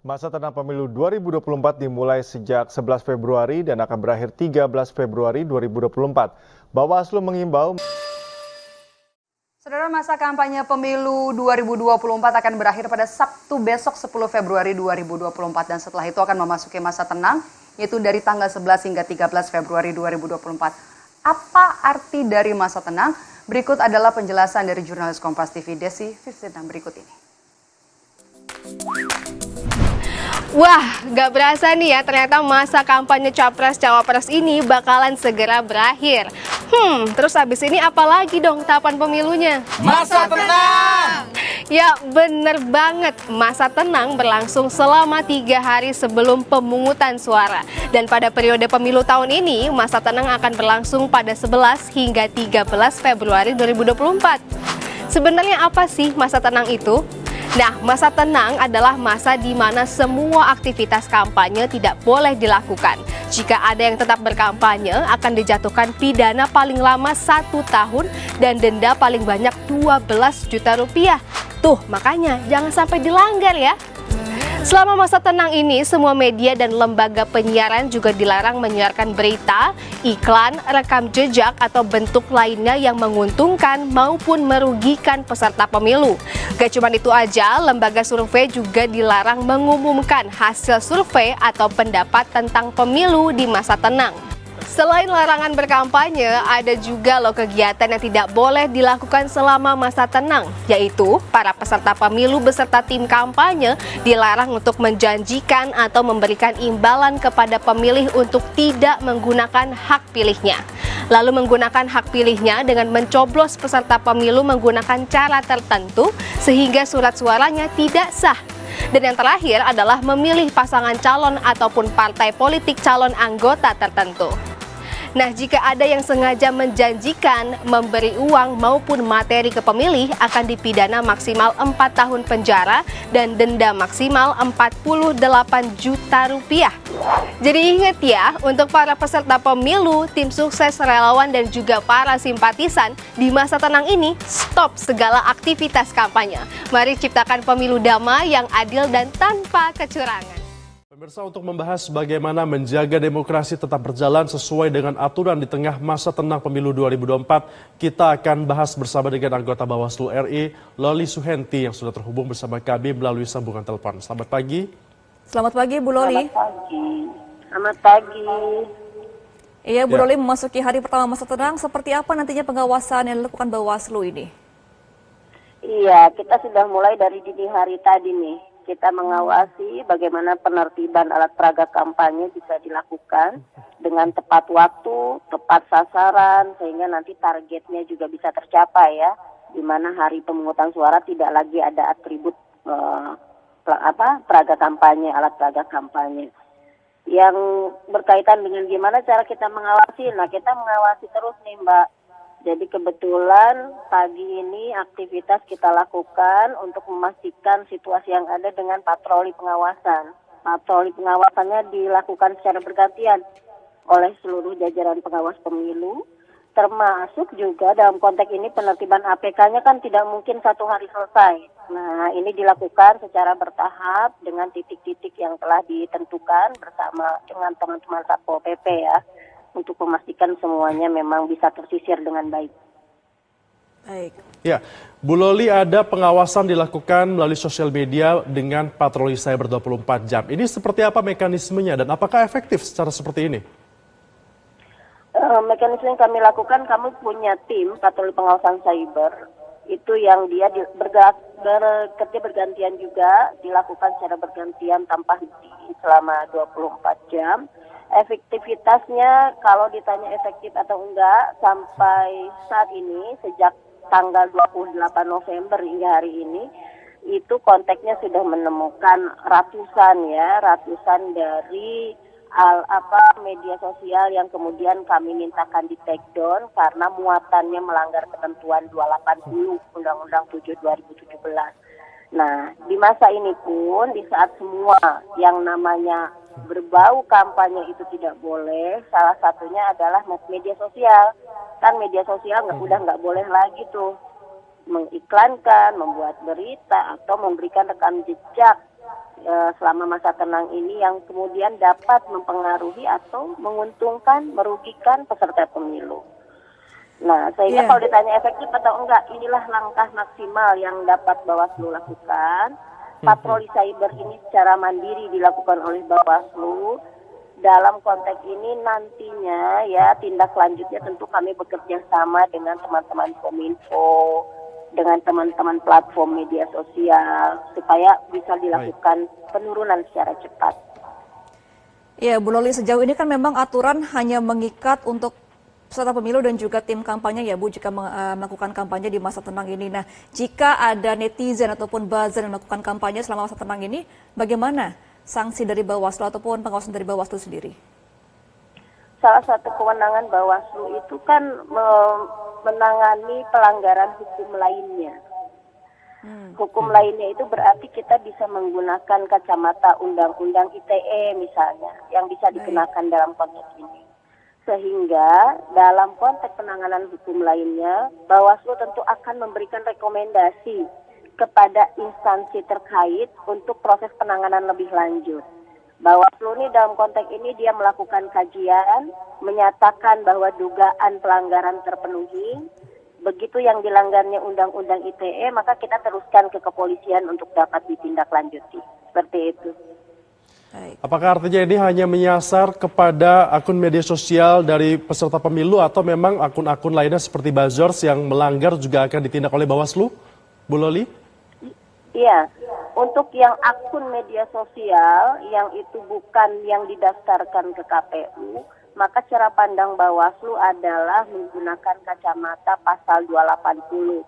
Masa tenang pemilu 2024 dimulai sejak 11 Februari dan akan berakhir 13 Februari 2024. Bawaslu mengimbau. Saudara, masa kampanye pemilu 2024 akan berakhir pada Sabtu besok 10 Februari 2024 dan setelah itu akan memasuki masa tenang yaitu dari tanggal 11 hingga 13 Februari 2024. Apa arti dari masa tenang? Berikut adalah penjelasan dari jurnalis Kompas TV Desi Fiftena berikut ini. Wah, gak berasa nih ya, ternyata masa kampanye Capres-Cawapres ini bakalan segera berakhir. Terus habis ini apa lagi dong tahapan pemilunya? Masa tenang! Ya bener banget, masa tenang berlangsung selama 3 hari sebelum pemungutan suara. Dan pada periode pemilu tahun ini, masa tenang akan berlangsung pada 11 hingga 13 Februari 2024. Sebenarnya apa sih masa tenang itu? Nah, masa tenang adalah masa di mana semua aktivitas kampanye tidak boleh dilakukan. Jika ada yang tetap berkampanye, akan dijatuhkan pidana paling lama 1 tahun dan denda paling banyak 12 juta rupiah. Tuh, makanya jangan sampai dilanggar ya. Selama masa tenang ini, semua media dan lembaga penyiaran juga dilarang menyiarkan berita, iklan, rekam jejak, atau bentuk lainnya yang menguntungkan maupun merugikan peserta pemilu. Gak cuma itu aja, lembaga survei juga dilarang mengumumkan hasil survei atau pendapat tentang pemilu di masa tenang. Selain larangan berkampanye, ada juga loh kegiatan yang tidak boleh dilakukan selama masa tenang, yaitu para peserta pemilu beserta tim kampanye dilarang untuk menjanjikan atau memberikan imbalan kepada pemilih untuk tidak menggunakan hak pilihnya. Lalu menggunakan hak pilihnya dengan mencoblos peserta pemilu menggunakan cara tertentu sehingga surat suaranya tidak sah. Dan yang terakhir adalah memilih pasangan calon ataupun partai politik calon anggota tertentu. Nah, jika ada yang sengaja menjanjikan memberi uang maupun materi ke pemilih akan dipidana maksimal 4 tahun penjara dan denda maksimal 48 juta rupiah. Jadi ingat ya, untuk para peserta pemilu, tim sukses, relawan, dan juga para simpatisan, di masa tenang ini, stop segala aktivitas kampanye. Mari ciptakan pemilu damai yang adil dan tanpa kecurangan. Pemirsa, untuk membahas bagaimana menjaga demokrasi tetap berjalan sesuai dengan aturan di tengah masa tenang pemilu 2024, kita akan bahas bersama dengan anggota Bawaslu RI, Loli Suhenti, yang sudah terhubung bersama kami melalui sambungan telepon. Selamat pagi. Selamat pagi, Bu Loli. Selamat pagi. Iya, Bu Loli, memasuki hari pertama masa tenang, seperti apa nantinya pengawasan yang dilakukan Bawaslu ini? Iya, kita sudah mulai dari dini hari tadi nih. Kita mengawasi bagaimana penertiban alat peraga kampanye bisa dilakukan dengan tepat waktu, tepat sasaran, sehingga nanti targetnya juga bisa tercapai ya. Di mana hari pemungutan suara tidak lagi ada atribut peraga kampanye, alat peraga kampanye. Yang berkaitan dengan gimana cara kita mengawasi, nah kita mengawasi terus nih Mbak. Jadi kebetulan pagi ini aktivitas kita lakukan untuk memastikan situasi yang ada dengan patroli pengawasan. Patroli pengawasannya dilakukan secara bergantian oleh seluruh jajaran pengawas pemilu, termasuk juga dalam konteks ini penertiban APK-nya kan tidak mungkin 1 hari selesai. Nah, ini dilakukan secara bertahap dengan titik-titik yang telah ditentukan bersama dengan teman-teman Satpol PP ya, untuk memastikan semuanya memang bisa tersisir dengan baik. Baik. Ya, Bu Loli, ada pengawasan dilakukan melalui sosial media dengan patroli cyber 24 jam. Ini seperti apa mekanismenya dan apakah efektif secara seperti ini? Mekanisme yang kami lakukan, kami punya tim patroli pengawasan cyber, itu yang dia bergantian juga, dilakukan secara bergantian tanpa henti selama 24 jam. Efektivitasnya kalau ditanya efektif atau enggak, sampai saat ini sejak tanggal 28 November hingga hari ini itu kontaknya sudah menemukan ratusan dari media sosial yang kemudian kami mintakan di take down karena muatannya melanggar ketentuan 280 Undang-Undang 7 2017. Nah, di masa ini pun di saat semua yang namanya berbau kampanye itu tidak boleh, salah satunya adalah media sosial. Kan media sosial udah nggak boleh lagi tuh mengiklankan, membuat berita, atau memberikan rekam jejak selama masa tenang ini yang kemudian dapat mempengaruhi atau menguntungkan, merugikan peserta pemilu. Nah, sehingga Iya. kalau ditanya efektif atau enggak, inilah langkah maksimal yang dapat Bawaslu lakukan. Patroli cyber ini secara mandiri dilakukan oleh Bawaslu. Dalam konteks ini nantinya ya tindak lanjutnya tentu kami bekerja sama dengan teman-teman Kominfo, dengan teman-teman platform media sosial supaya bisa dilakukan penurunan secara cepat. Ya, Bu Loli, sejauh ini kan memang aturan hanya mengikat untuk peserta pemilu dan juga tim kampanye ya Bu, jika melakukan kampanye di masa tenang ini. Nah, jika ada netizen ataupun buzzer yang melakukan kampanye selama masa tenang ini, bagaimana sanksi dari Bawaslu ataupun pengawasan dari Bawaslu sendiri? Salah satu kewenangan Bawaslu itu kan menangani pelanggaran hukum lainnya. Hukum lainnya itu berarti kita bisa menggunakan kacamata undang-undang ITE misalnya, yang bisa dikenakan dalam konteks ini. Sehingga dalam konteks penanganan hukum lainnya, Bawaslu tentu akan memberikan rekomendasi kepada instansi terkait untuk proses penanganan lebih lanjut. Bawaslu ini dalam konteks ini dia melakukan kajian, menyatakan bahwa dugaan pelanggaran terpenuhi. Begitu yang dilanggarnya undang-undang ITE, maka kita teruskan ke kepolisian untuk dapat ditindaklanjuti. Seperti itu. Baik. Apakah artinya ini hanya menyasar kepada akun media sosial dari peserta pemilu atau memang akun-akun lainnya seperti buzzers yang melanggar juga akan ditindak oleh Bawaslu, Bu Loli? Iya, untuk yang akun media sosial yang itu bukan yang didaftarkan ke KPU, maka cara pandang Bawaslu adalah menggunakan kacamata pasal 280.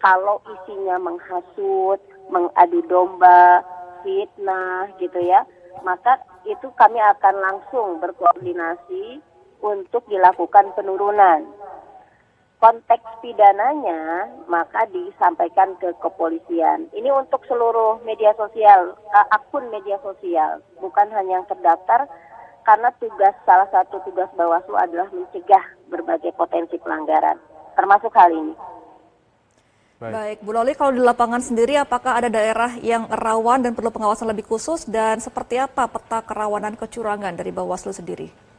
Kalau isinya menghasut, mengadu domba, fitnah gitu ya, maka itu kami akan langsung berkoordinasi untuk dilakukan penurunan. Konteks pidananya maka disampaikan ke kepolisian. Ini untuk seluruh media sosial, akun media sosial, bukan hanya yang terdaftar, karena salah satu tugas Bawaslu adalah mencegah berbagai potensi pelanggaran, termasuk hal ini. Baik, Bu Loli, kalau di lapangan sendiri apakah ada daerah yang rawan dan perlu pengawasan lebih khusus dan seperti apa peta kerawanan kecurangan dari Bawaslu sendiri?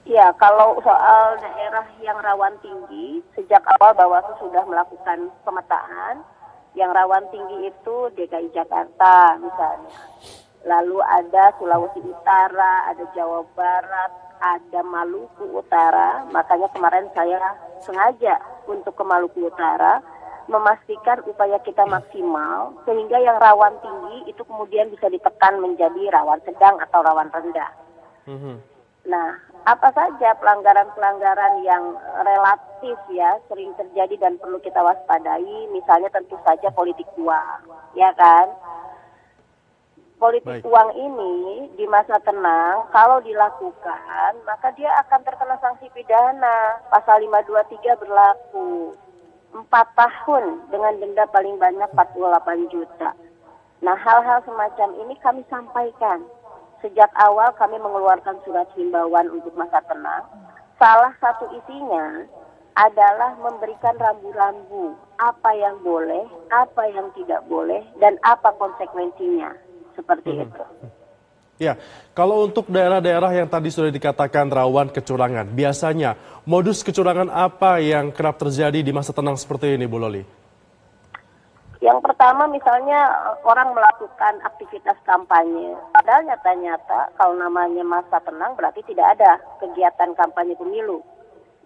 Ya, kalau soal daerah yang rawan tinggi, sejak awal Bawaslu sudah melakukan pemetaan. Yang rawan tinggi itu DKI Jakarta misalnya. Lalu ada Sulawesi Utara, ada Jawa Barat, ada Maluku Utara. Makanya kemarin saya sengaja untuk ke Maluku Utara memastikan upaya kita maksimal sehingga yang rawan tinggi itu kemudian bisa ditekan menjadi rawan sedang atau rawan rendah. Nah, apa saja pelanggaran-pelanggaran yang relatif ya sering terjadi dan perlu kita waspadai, misalnya tentu saja politik uang, ya kan? Politik uang ini di masa tenang kalau dilakukan maka dia akan terkena sanksi pidana. Pasal 523 berlaku 4 tahun dengan denda paling banyak 48 juta. Nah, hal-hal semacam ini kami sampaikan. Sejak awal kami mengeluarkan surat himbauan untuk masa tenang. Salah satu isinya adalah memberikan rambu-rambu apa yang boleh, apa yang tidak boleh, dan apa konsekuensinya. Seperti itu. Ya, kalau untuk daerah-daerah yang tadi sudah dikatakan rawan kecurangan, biasanya modus kecurangan apa yang kerap terjadi di masa tenang seperti ini, Bu Loli? Yang pertama misalnya orang melakukan aktivitas kampanye. Padahal nyata-nyata kalau namanya masa tenang berarti tidak ada kegiatan kampanye pemilu.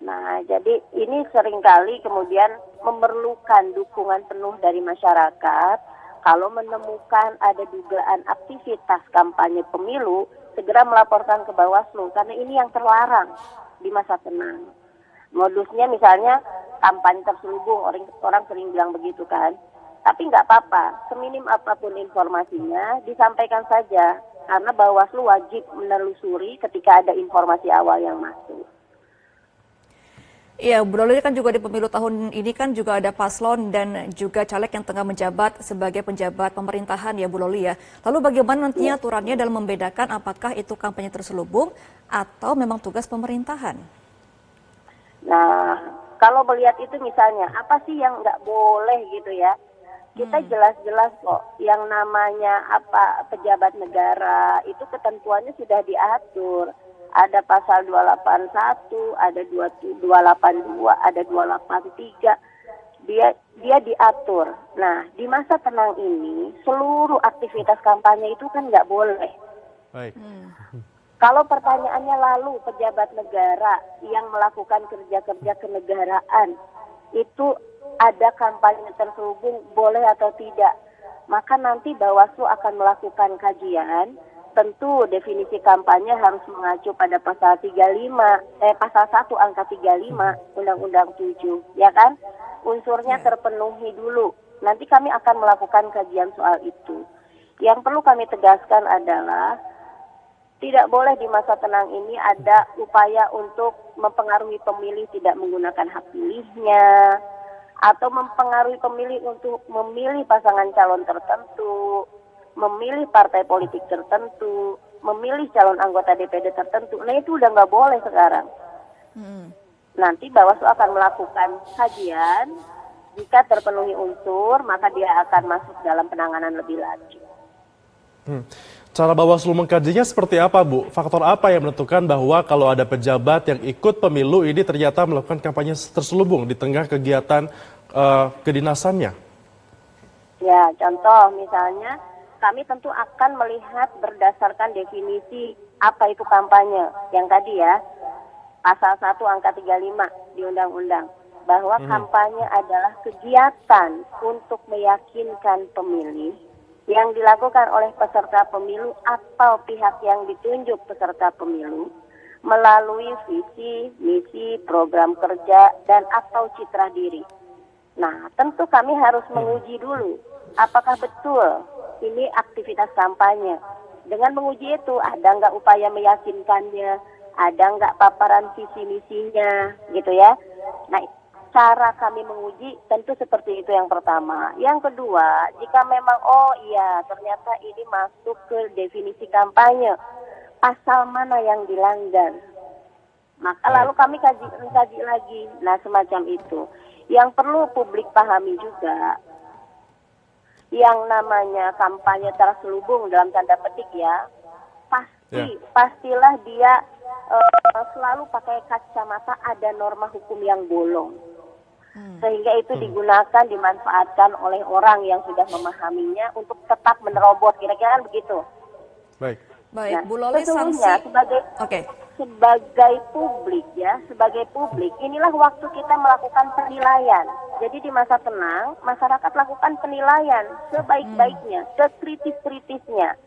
Nah, jadi ini seringkali kemudian memerlukan dukungan penuh dari masyarakat. Kalau menemukan ada dugaan aktivitas kampanye pemilu, segera melaporkan ke Bawaslu karena ini yang terlarang di masa tenang. Modusnya misalnya kampanye terselubung, orang sering bilang begitu kan. Tapi nggak apa-apa, seminim apapun informasinya disampaikan saja karena Bawaslu wajib menelusuri ketika ada informasi awal yang masuk. Iya, Bu Loli, kan juga di pemilu tahun ini kan juga ada paslon dan juga caleg yang tengah menjabat sebagai penjabat pemerintahan ya Bu Loli ya. Lalu bagaimana nantinya aturannya dalam membedakan apakah itu kampanye terselubung atau memang tugas pemerintahan? Nah, kalau melihat itu misalnya, apa sih yang nggak boleh gitu ya? Kita jelas-jelas kok yang namanya pejabat negara itu ketentuannya sudah diatur. Ada pasal 281, ada 282, ada 283. Dia diatur. Nah, di masa tenang ini seluruh aktivitas kampanye itu kan nggak boleh. Baik. Kalau pertanyaannya lalu pejabat negara yang melakukan kerja-kerja kenegaraan itu ada kampanye terselubung boleh atau tidak, maka nanti Bawaslu akan melakukan kajian. Tentu definisi kampanye harus mengacu pada pasal 1 angka 35 Undang-Undang 7, ya kan? Unsurnya terpenuhi dulu. Nanti kami akan melakukan kajian soal itu. Yang perlu kami tegaskan adalah tidak boleh di masa tenang ini ada upaya untuk mempengaruhi pemilih tidak menggunakan hak pilihnya, atau mempengaruhi pemilih untuk memilih pasangan calon tertentu, memilih partai politik tertentu, memilih calon anggota DPD tertentu. Nah, itu udah nggak boleh sekarang. Nanti Bawaslu akan melakukan kajian. Jika terpenuhi unsur, maka dia akan masuk dalam penanganan lebih lanjut. Cara Bawaslu mengkajinya seperti apa, Bu? Faktor apa yang menentukan bahwa kalau ada pejabat yang ikut pemilu ini ternyata melakukan kampanye terselubung di tengah kegiatan kedinasannya? Ya, contoh misalnya kami tentu akan melihat berdasarkan definisi apa itu kampanye. Yang tadi ya, pasal 1 angka 35 di undang-undang. Bahwa kampanye adalah kegiatan untuk meyakinkan pemilih yang dilakukan oleh peserta pemilu atau pihak yang ditunjuk peserta pemilu melalui visi, misi, program kerja, dan atau citra diri. Nah, tentu kami harus menguji dulu apakah betul ini aktivitas kampanye. Dengan menguji itu, ada nggak upaya meyakinkannya, ada nggak paparan visi misinya, gitu ya. Nah, cara kami menguji tentu seperti itu yang pertama. Yang kedua, jika memang ternyata ini masuk ke definisi kampanye, pasal mana yang dilanggar, maka lalu kami kaji lagi. Nah, semacam itu. Yang perlu publik pahami juga, yang namanya kampanye terselubung dalam tanda petik ya, pastilah dia selalu pakai kacamata ada norma hukum yang bolong. Sehingga itu digunakan, dimanfaatkan oleh orang yang sudah memahaminya untuk tetap menerobos, kira-kira kan begitu. Baik, Nah, Bu Loli, sesungguhnya sanksi. sebagai publik, inilah waktu kita melakukan penilaian. Jadi di masa tenang, masyarakat lakukan penilaian sebaik-baiknya, sekritis-kritisnya.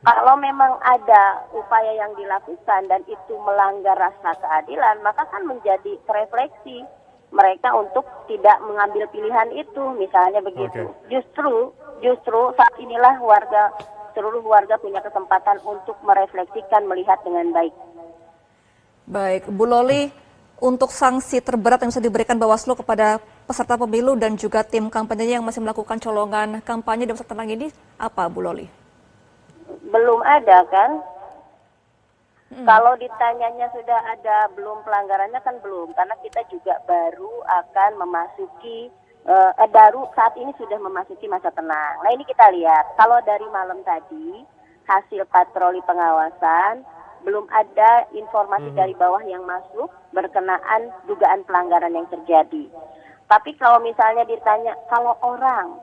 Kalau memang ada upaya yang dilakukan dan itu melanggar rasa keadilan, maka kan menjadi refleksi mereka untuk tidak mengambil pilihan itu, misalnya begitu. Justru saat inilah seluruh warga punya kesempatan untuk merefleksikan, melihat dengan baik. Baik, Bu Loli, untuk sanksi terberat yang bisa diberikan Bawaslu kepada peserta pemilu dan juga tim kampanye yang masih melakukan colongan kampanye di masa tenang ini, apa, Bu Loli? Belum ada kan? Kalau ditanyanya sudah ada belum pelanggarannya kan belum, karena kita juga baru akan memasuki saat ini sudah memasuki masa tenang. Nah, ini kita lihat, kalau dari malam tadi hasil patroli pengawasan belum ada informasi dari bawah yang masuk berkenaan dugaan pelanggaran yang terjadi. Tapi kalau misalnya ditanya, kalau orang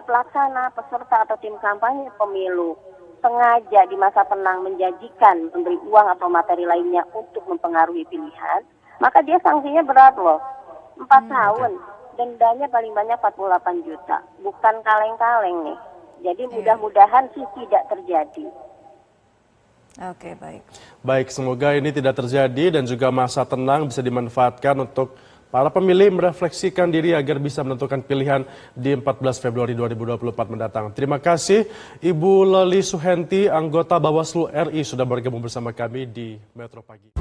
pelaksana, peserta atau tim kampanye pemilu sengaja di masa tenang menjanjikan memberi uang atau materi lainnya untuk mempengaruhi pilihan, maka dia sanksinya berat loh. 4 tahun, dendanya paling banyak 48 juta. Bukan kaleng-kaleng nih. Jadi mudah-mudahan sih tidak terjadi. Oke, baik. Baik, semoga ini tidak terjadi dan juga masa tenang bisa dimanfaatkan untuk para pemilih merefleksikan diri agar bisa menentukan pilihan di 14 Februari 2024 mendatang. Terima kasih Ibu Loli Suhenti, anggota Bawaslu RI sudah bergabung bersama kami di Metro Pagi.